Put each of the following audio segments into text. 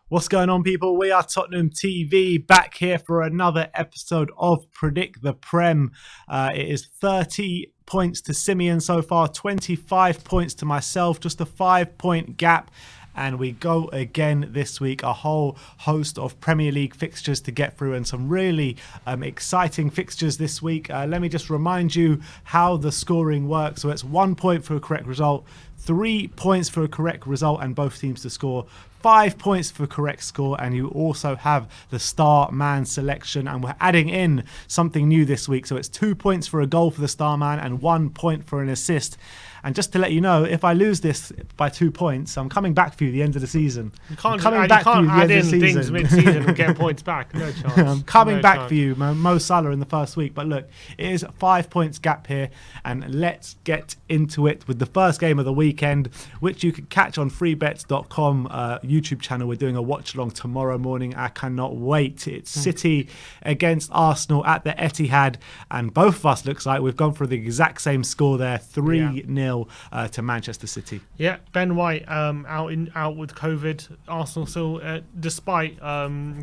What's going on, people? We are Tottenham TV, back here for another episode of Predict the Prem. It is 30 points to Simeon so far, 25 points to myself, just a 5-point gap. And we go again this week, a whole host of Premier League fixtures to get through and some really exciting fixtures this week. Let me just remind you how the scoring works. So it's 1 point for a correct result, 3 points for a correct result and both teams to score, 5 points for correct score, and you also have the star man selection, and we're adding in something new this week. So it's 2 points for a goal for the star man and 1 point for an assist. And just to let you know, if I lose this by 2 points, I'm coming back for you at the end of the season. You can't add in things mid-season and get points back. No chance. I'm coming back for you, Mo Salah in the first week. But look, it is 5 points gap here. And let's get into it with the first game of the weekend, which you can catch on freebets.com YouTube channel. We're doing a watch-along tomorrow morning. I cannot wait. It's City against Arsenal at the Etihad. And both of us, looks like we've gone for the exact same score there, 3-0. To Manchester City. Yeah, Ben White out with COVID. Arsenal still, despite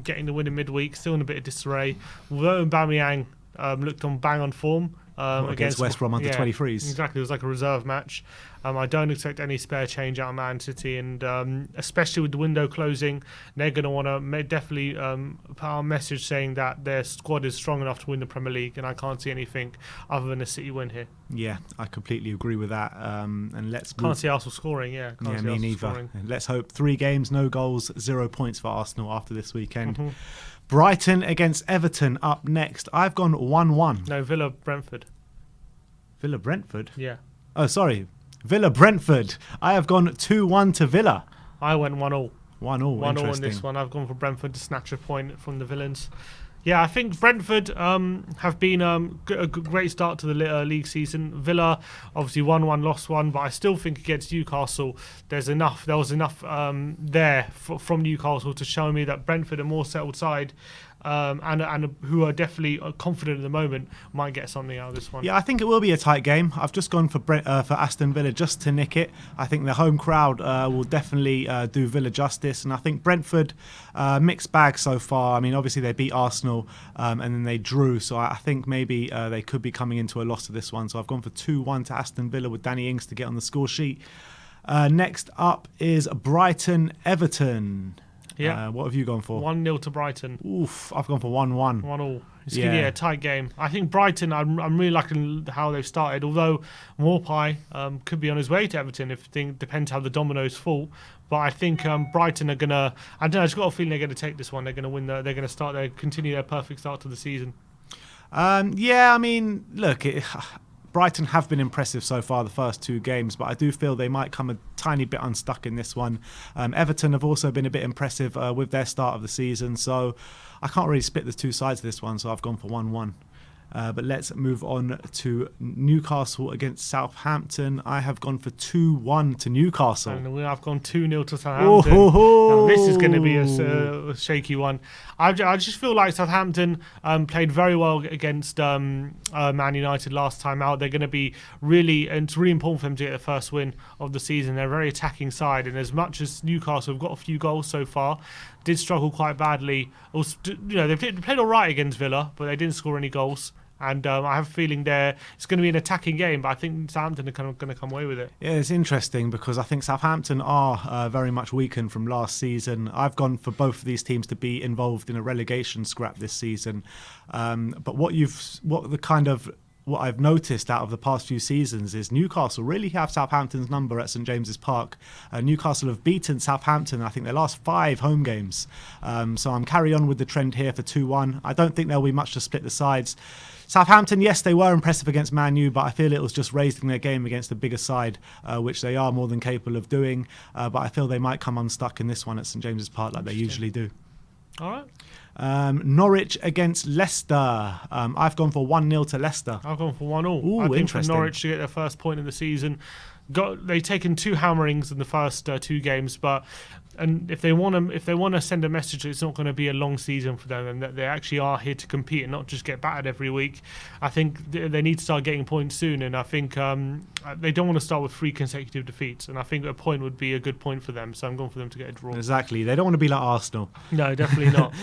getting the win in midweek, still in a bit of disarray. Although Aubameyang looked on bang on form against West Brom under 23s. Exactly, it was like a reserve match. I don't expect any spare change out of Man City, and especially with the window closing, they're going to want to definitely put our message saying that their squad is strong enough to win the Premier League, and I can't see anything other than a City win here. Yeah, I completely agree with that. And can't see Arsenal scoring. Yeah, me neither. Scoring. Let's hope 3 games, no goals, 0 points for Arsenal after this weekend. Mm-hmm. Brighton against Everton up next. I've gone 1-1. No, Villa Brentford. Villa Brentford? Yeah. Oh, sorry. Villa Brentford. I have gone 2-1 to Villa. I went 1-1. 1-1. 1-1 in this one. I've gone for Brentford to snatch a point from the Villains. Yeah, I think Brentford have been a great start to the league season. Villa obviously won 1, lost 1, but I still think against Newcastle there was enough there from Newcastle to show me that Brentford, a more settled side, and who are definitely confident at the moment, might get something out of this one. Yeah, I think it will be a tight game. I've just gone for Aston Villa just to nick it. I think the home crowd will definitely do Villa justice, and I think Brentford, mixed bag so far. I mean, obviously they beat Arsenal and then they drew, so I think maybe they could be coming into a loss of this one. So I've gone for 2-1 to Aston Villa with Danny Ings to get on the score sheet. Next up is Brighton Everton. Yeah. What have you gone for? 1-0 to Brighton. Oof, I've gone for 1-1. 1-1. It's going to be a tight game. I think Brighton, I'm really liking how they've started, although Morpie could be on his way to Everton if depends how the dominoes fall. But I think Brighton are going to, I don't know, I've just got a feeling they're going to take this one. They're going to win, they're going to continue their perfect start to the season. Yeah, I mean, look, Brighton have been impressive so far the first 2 games, but I do feel they might come a tiny bit unstuck in this one. Everton have also been a bit impressive with their start of the season, so I can't really split the 2 sides of this one, so I've gone for 1-1. But let's move on to Newcastle against Southampton. I have gone for 2-1 to Newcastle. And I've gone 2-0 to Southampton. Now, this is going to be a shaky one. I just feel like Southampton played very well against Man United last time out. They're going to be and it's really important for them to get the first win of the season. They're a very attacking side, and as much as Newcastle have got a few goals so far, did struggle quite badly. They played all right against Villa, but they didn't score any goals. And I have a feeling it's going to be an attacking game, but I think Southampton are kind of going to come away with it. Yeah, it's interesting because I think Southampton are very much weakened from last season. I've gone for both of these teams to be involved in a relegation scrap this season. But what I've noticed out of the past few seasons is Newcastle really have Southampton's number at St James's Park. Newcastle have beaten Southampton, I think, their last 5 home games. So I'm carry on with the trend here for 2-1. I don't think there'll be much to split the sides. Southampton, yes, they were impressive against Man U, but I feel it was just raising their game against a bigger side, which they are more than capable of doing. But I feel they might come unstuck in this one at St James's Park like they usually do. All right. Norwich against Leicester. I've gone for 1-0 to Leicester. I've gone for 1-1. Ooh, I think for interesting. Norwich to get their first point of the season. They've taken 2 hammerings in the first 2 games, and if they want to send a message, it's not going to be a long season for them, and that they actually are here to compete and not just get battered every week. I think they need to start getting points soon, and I think they don't want to start with 3 consecutive defeats, and I think a point would be a good point for them. So I'm going for them to get a draw. Exactly, they don't want to be like Arsenal. No, definitely not.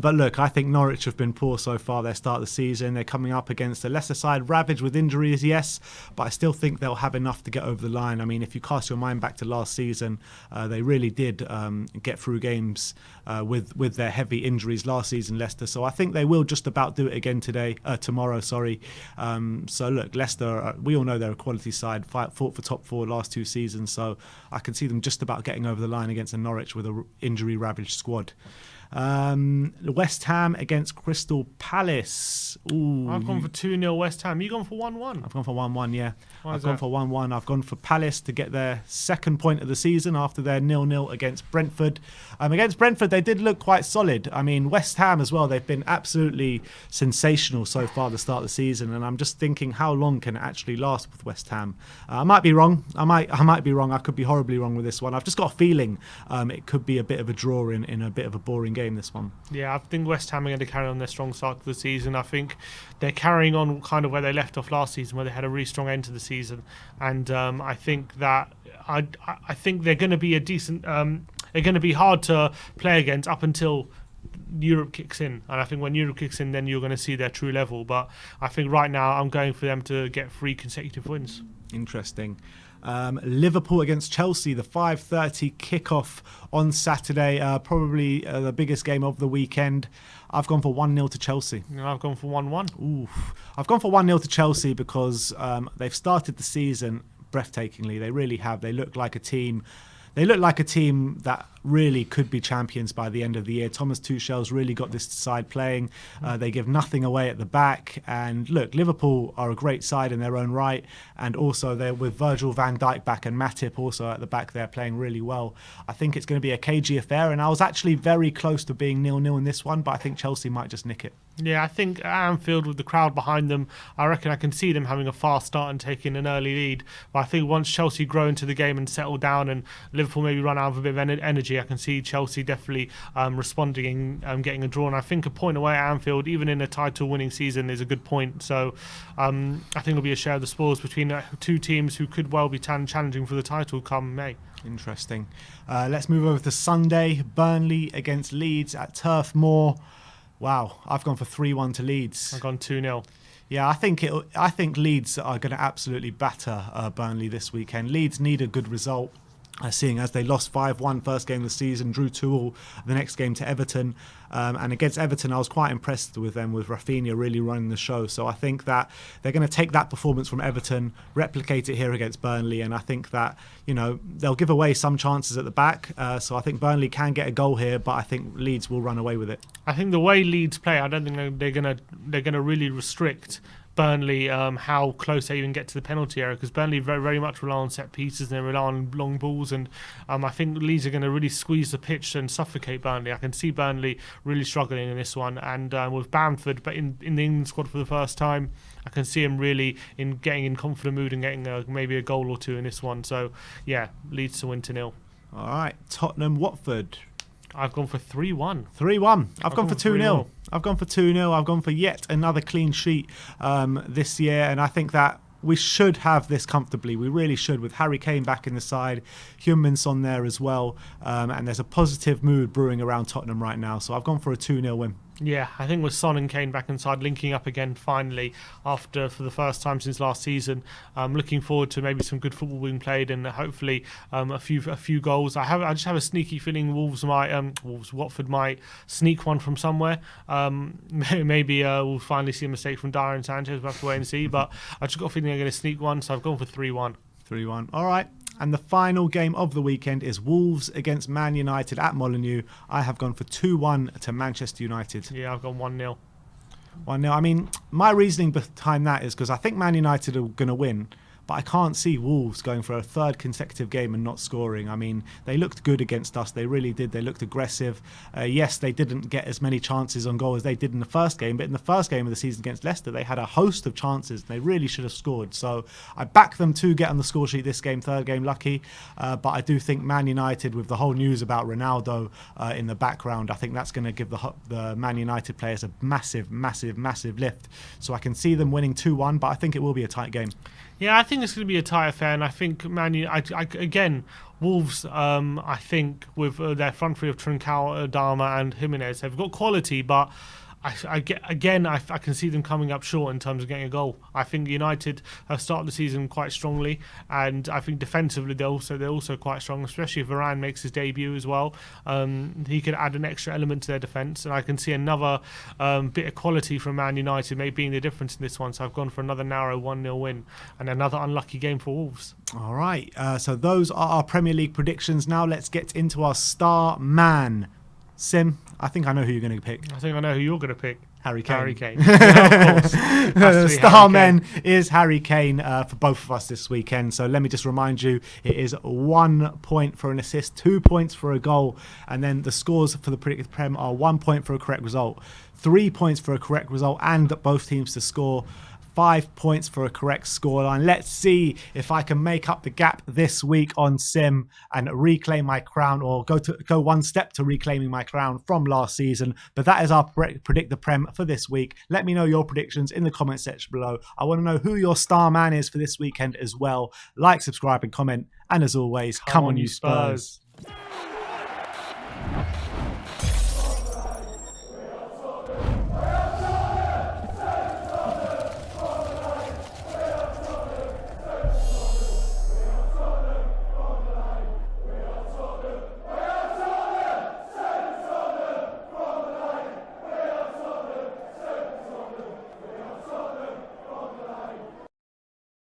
But look, I think Norwich have been poor so far. Their start of the season, they're coming up against a Leicester side ravaged with injuries, yes, but I still think they'll have enough to get over the line. I mean, if you cast your mind back to last season, they really did get through games with their heavy injuries last season, Leicester. So I think they will just about do it again tomorrow. So look, Leicester, we all know they're a quality side, fought for top 4 last 2 seasons. So I can see them just about getting over the line against a Norwich with a injury-ravaged squad. West Ham against Crystal Palace. Ooh, I've gone for 2-0 West Ham. You gone for 1-1? I've gone for 1-1, yeah. I've gone for 1-1. I've gone for Palace to get their 2nd point of the season after their 0-0 against Brentford. Against Brentford, they did look quite solid. I mean, West Ham as well, they've been absolutely sensational so far at the start of the season, and I'm just thinking, how long can it actually last with West Ham? I might be wrong. I might be wrong. I could be horribly wrong with this one. I've just got a feeling it could be a bit of a draw in a bit of a boring game, this one. Yeah, I think West Ham are going to carry on their strong start to the season. I think they're carrying on kind of where they left off last season, where they had a really strong end to the season, and I think that I think they're going to be a decent. They're going to be hard to play against up until Europe kicks in, and I think when Europe kicks in, then you're going to see their true level. But I think right now I'm going for them to get 3 consecutive wins. Interesting. Liverpool against Chelsea, the 5:30 kickoff on Saturday, probably the biggest game of the weekend. I've gone for 1-0 to Chelsea. And I've gone for 1-1. Oof. I've gone for 1-0 to Chelsea because they've started the season breathtakingly. They really have. They look like a team. They look like a team that really could be champions by the end of the year. Thomas Tuchel's really got this side playing. They give nothing away at the back. And look, Liverpool are a great side in their own right. And also they're with Virgil van Dijk back and Matip also at the back. They're playing really well. I think it's going to be a cagey affair. And I was actually very close to being 0-0 in this one, but I think Chelsea might just nick it. Yeah, I think at Anfield with the crowd behind them, I reckon I can see them having a fast start and taking an early lead. But I think once Chelsea grow into the game and settle down and Liverpool maybe run out of a bit of energy, I can see Chelsea definitely responding and getting a draw. And I think a point away at Anfield, even in a title-winning season, is a good point. So I think it'll be a share of the spoils between 2 teams who could well be challenging for the title come May. Interesting. Let's move over to Sunday. Burnley against Leeds at Turf Moor. Wow, I've gone for 3-1 to Leeds. I've gone 2-0. Yeah, I think Leeds are going to absolutely batter Burnley this weekend. Leeds need a good result, seeing as they lost 5-1 first game of the season, drew 2-2 the next game to Everton. And against Everton, I was quite impressed with them, with Rafinha really running the show. So I think that they're going to take that performance from Everton, replicate it here against Burnley, and I think that, you know, they'll give away some chances at the back. So I think Burnley can get a goal here, but I think Leeds will run away with it. I think the way Leeds play, I don't think they're gonna really restrict Burnley how close they even get to the penalty area, because Burnley very, very much rely on set pieces and they rely on long balls, and I think Leeds are going to really squeeze the pitch and suffocate Burnley. I can see Burnley really struggling in this one, and with Bamford but in the England squad for the first time, I can see him really getting in confident mood and getting maybe a goal or 2 in this one. So yeah, Leeds to win 2-0. All right, Tottenham Watford. I've gone for 3-1. 3-1. I've gone for 2-0. I've gone for 2-0. I've gone for yet another clean sheet this year, and I think that we should have this comfortably. We really should, with Harry Kane back in the side, Heung-min Son there as well, and there's a positive mood brewing around Tottenham right now. So I've gone for a 2-0 win. Yeah, I think with Son and Kane back inside, linking up again finally for the first time since last season. I'm looking forward to maybe some good football being played and hopefully a few goals. I just have a sneaky feeling Watford might sneak one from somewhere. Maybe we'll finally see a mistake from Dyer and Sanchez. We'll have to wait and see. But I just got a feeling they're going to sneak one, so I've gone for 3-1. 3-1. All right. And the final game of the weekend is Wolves against Man United at Molineux. I have gone for 2-1 to Manchester United. Yeah, I've gone 1-0. 1-0. I mean, my reasoning behind that is because I think Man United are going to win, but I can't see Wolves going for a third consecutive game and not scoring. I mean, they looked good against us. They really did. They looked aggressive. Yes, they didn't get as many chances on goal as they did in the first game, but in the first game of the season against Leicester, they had a host of chances. They really should have scored. So I back them to get on the score sheet this game, third game lucky. But I do think Man United, with the whole news about Ronaldo in the background, I think that's going to give the Man United players a massive, massive, massive lift. So I can see them winning 2-1, but I think it will be a tight game. Yeah, I think it's going to be a tight affair, and I think again, Wolves, I think with their front three of Trincao, Adama and Jimenez, they've got quality, but I can see them coming up short in terms of getting a goal. I think United have started the season quite strongly, and I think defensively they're also quite strong, especially if Varane makes his debut as well. He could add an extra element to their defence, and I can see another bit of quality from Man United maybe being the difference in this one. So I've gone for another narrow 1-0 win and another unlucky game for Wolves. All right, so those are our Premier League predictions. Now let's get into our star man. Sim, I think I know who you're going to pick. I think I know who you're going to pick. Harry Kane. Harry Kane. Yeah, of course. The star man is Harry Kane for both of us this weekend. So let me just remind you, it is 1 point for an assist, 2 points for a goal, and then the scores for the Predict the Prem are 1 point for a correct result, 3 points for a correct result, and both teams to score. 5 points for a correct scoreline. Let's see if I can make up the gap this week on Sim and reclaim my crown, or go one step to reclaiming my crown from last season. But that is our Predict the Prem for this week. Let me know your predictions in the comment section below. I want to know who your star man is for this weekend as well. Like, subscribe and comment. And as always, come on you Spurs.